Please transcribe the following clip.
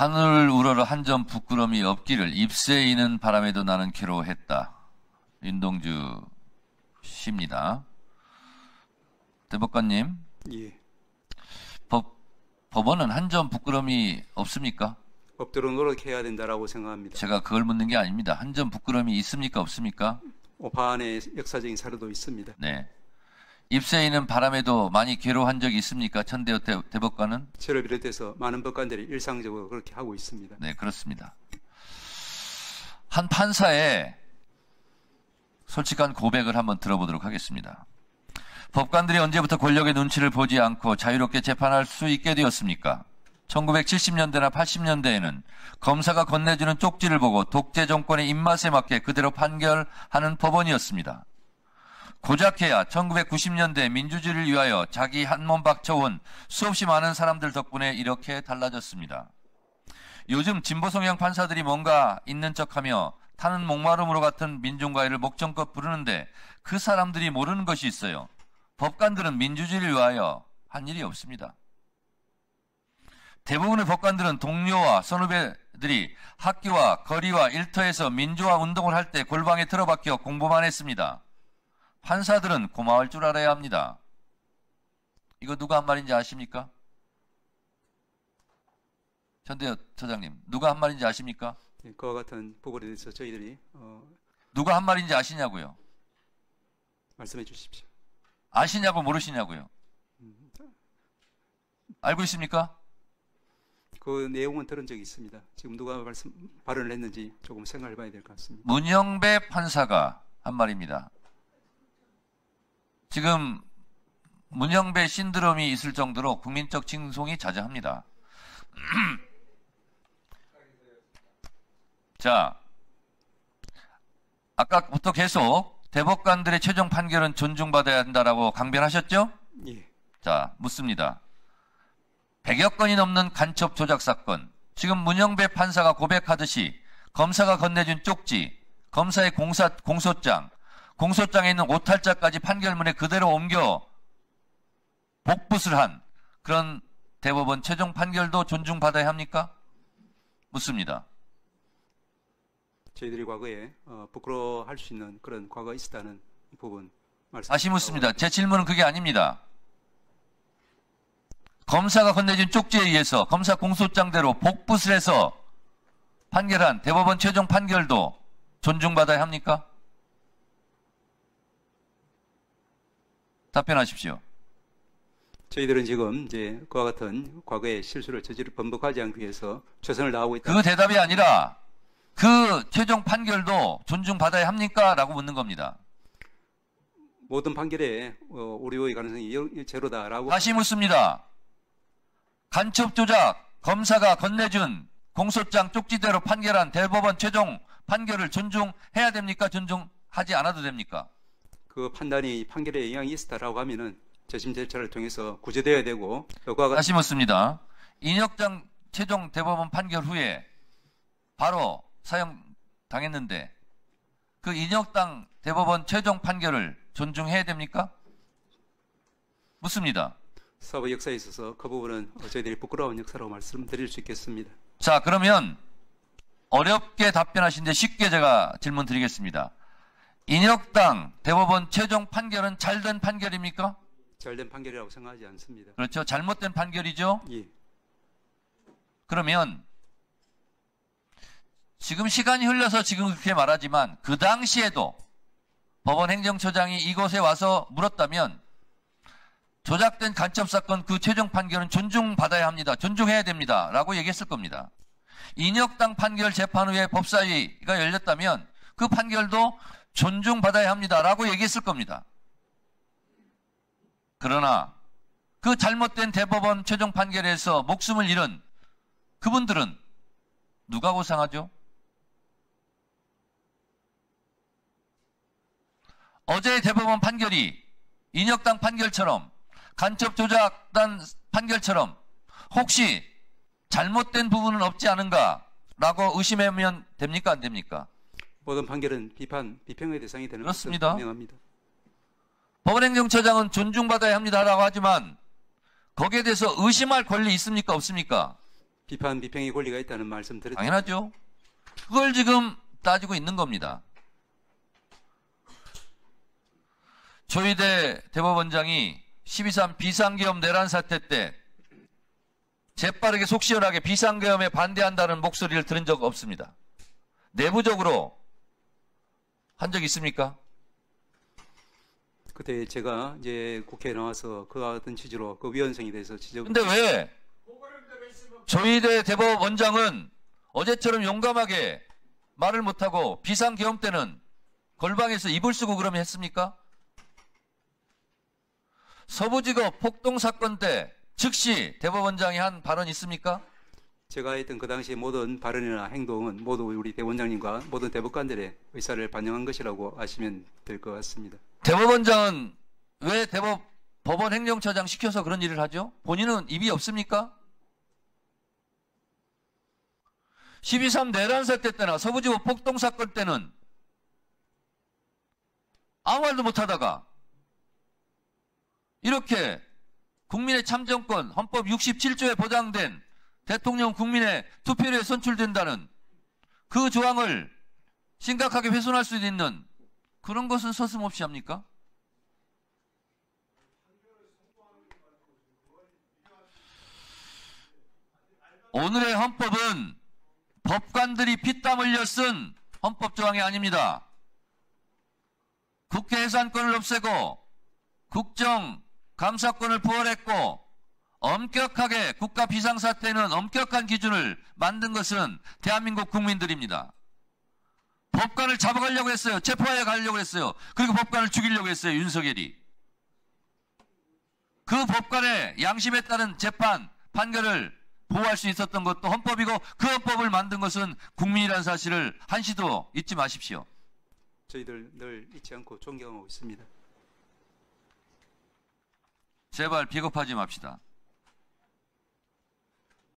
하늘 우러러 한 점 부끄러움이 없기를 입새이는 바람에도 나는 괴로워했다. 윤동주 씨입니다. 대법관님, 예. 법원은 한 점 부끄러움이 없습니까? 없도록 노력해야 된다라고 생각합니다. 제가 그걸 묻는 게 아닙니다. 한 점 부끄러움이 있습니까? 없습니까? 오판의 역사적인 사례도 있습니다. 네. 입새이는 바람에도 많이 괴로워한 적이 있습니까? 천대호 대법관은? 저를 비롯해서 많은 법관들이 일상적으로 그렇게 하고 있습니다. 네, 그렇습니다. 한 판사의 솔직한 고백을 한번 들어보도록 하겠습니다. 법관들이 언제부터 권력의 눈치를 보지 않고 자유롭게 재판할 수 있게 되었습니까? 1970년대나 80년대에는 검사가 건네주는 쪽지를 보고 독재 정권의 입맛에 맞게 그대로 판결하는 법원이었습니다. 고작해야 1990년대 민주주의를 위하여 자기 한몸 바쳐온 수없이 많은 사람들 덕분에 이렇게 달라졌습니다. 요즘 진보 성향 판사들이 뭔가 있는 척하며 타는 목마름으로 같은 민중과의를 목청껏 부르는데 그 사람들이 모르는 것이 있어요. 법관들은 민주주의를 위하여 한 일이 없습니다. 대부분의 법관들은 동료와 선후배들이 학교와 거리와 일터에서 민주화 운동을 할 때 골방에 틀어박혀 공부만 했습니다. 판사들은 고마울 줄 알아야 합니다. 이거 누가 한 말인지 아십니까? 전대엽 처장님, 누가 한 말인지 아십니까? 그와 같은 부분에 대해서 저희들이 누가 한 말인지 아시냐고요? 말씀해 주십시오. 아시냐고 모르시냐고요? 알고 있습니까? 그 내용은 들은 적이 있습니다. 지금 누가 발언을 했는지 조금 생각해 봐야 될 것 같습니다. 문영배 판사가 한 말입니다. 지금 문영배 신드롬이 있을 정도로 국민적 칭송이 자자합니다. 자, 아까부터 계속 대법관들의 최종 판결은 존중받아야 한다라고 강변하셨죠? 예. 자, 묻습니다. 100여 건이 넘는 간첩 조작 사건, 지금 문영배 판사가 고백하듯이 검사가 건네준 쪽지, 검사의 공소장, 공소장에 있는 오탈자까지 판결문에 그대로 옮겨 복붙을 한 그런 대법원 최종 판결도 존중받아야 합니까? 묻습니다. 저희들이 과거에 부끄러워할 수 있는 그런 과거가 있었다는 부분 다시 묻습니다. 제 질문은 그게 아닙니다. 검사가 건네준 쪽지에 의해서 검사 공소장대로 복붙을 해서 판결한 대법원 최종 판결도 존중받아야 합니까? 답변하십시오. 저희들은 지금 이제 그와 같은 과거의 실수를 번복하지 않기 위해서 최선을 다하고 있다. 그 대답이 아니라 그 최종 판결도 존중받아야 합니까? 라고 묻는 겁니다. 모든 판결에 오류의 가능성이 제로다라고. 다시 묻습니다. 간첩 조작 검사가 건네준 공소장 쪽지대로 판결한 대법원 최종 판결을 존중해야 됩니까? 존중하지 않아도 됩니까? 그 판단이 판결에 영향이 있었다라고 하면은 재심 절차를 통해서 구제되어야 되고. 다시 묻습니다. 인혁장 최종 대법원 판결 후에 바로 사형당했는데 그 인혁당 대법원 최종 판결을 존중해야 됩니까? 묻습니다. 사법 역사에 있어서 그 부분은 저희들이 부끄러운 역사라고 말씀드릴 수 있겠습니다. 자, 그러면 어렵게 답변하신데 쉽게 제가 질문 드리겠습니다. 인혁당 대법원 최종 판결은 잘된 판결입니까? 잘된 판결이라고 생각하지 않습니다. 그렇죠. 잘못된 판결이죠. 예. 그러면 지금 시간이 흘러서 지금 그렇게 말하지만 그 당시에도 법원 행정처장이 이곳에 와서 물었다면 조작된 간첩사건 그 최종 판결은 존중받아야 합니다. 존중해야 됩니다. 라고 얘기했을 겁니다. 인혁당 판결 재판 후에 법사위가 열렸다면 그 판결도 존중받아야 합니다. 라고 얘기했을 겁니다. 그러나 그 잘못된 대법원 최종 판결에서 목숨을 잃은 그분들은 누가 보상하죠? 어제의 대법원 판결이 인혁당 판결처럼 간첩 조작단 판결처럼 혹시 잘못된 부분은 없지 않은가라고 의심하면 됩니까? 안 됩니까? 모든 판결은 비평의 대상이 되는 것은 그렇습니다. 분명합니다. 법원행정처장은 존중받아야 합니다라고 하지만 거기에 대해서 의심할 권리 있습니까? 없습니까? 비판 비평의 권리가 있다는 말씀 드렸죠. 당연하죠. 그걸 지금 따지고 있는 겁니다. 조희대 대법원장이 12.3 비상계엄 내란 사태 때 재빠르게 속 시원하게 비상계엄에 반대한다는 목소리를 들은 적 없습니다. 내부적으로 한 적 있습니까? 그때 제가 이제 국회에 나와서 그와 같은 취지로 그 위헌성에 대해서 지적. 근데 왜 조희대 대법원장은 어제처럼 용감하게 말을 못하고 비상계엄 때는 걸방에서 이불 쓰고 그러면 했습니까? 서부지법 폭동 사건 때 즉시 대법원장이 한 발언 있습니까? 제가 했던 그 당시 모든 발언이나 행동은 모두 우리 대법원장님과 모든 대법관들의 의사를 반영한 것이라고 아시면 될 것 같습니다. 대법원장은 왜 법원 행정처장 시켜서 그런 일을 하죠? 본인은 입이 없습니까? 12.3 내란 사태 때나 서부지법 폭동 사건 때는 아무 말도 못하다가 이렇게 국민의 참정권, 헌법 67조에 보장된 대통령 국민의 투표율에 선출된다는 그 조항을 심각하게 훼손할 수 있는 그런 것은 서슴없이 합니까? 오늘의 헌법은 법관들이 피땀 흘려 쓴 헌법 조항이 아닙니다. 국회 해산권을 없애고 국정 감사권을 부활했고 엄격하게 국가 비상사태는 엄격한 기준을 만든 것은 대한민국 국민들입니다. 법관을 잡아가려고 했어요. 체포하여 가려고 했어요. 그리고 법관을 죽이려고 했어요. 윤석열이. 그 법관의 양심에 따른 재판, 판결을 보호할 수 있었던 것도 헌법이고 그 헌법을 만든 것은 국민이라는 사실을 한시도 잊지 마십시오. 저희들 늘 잊지 않고 존경하고 있습니다. 제발 비겁하지 맙시다.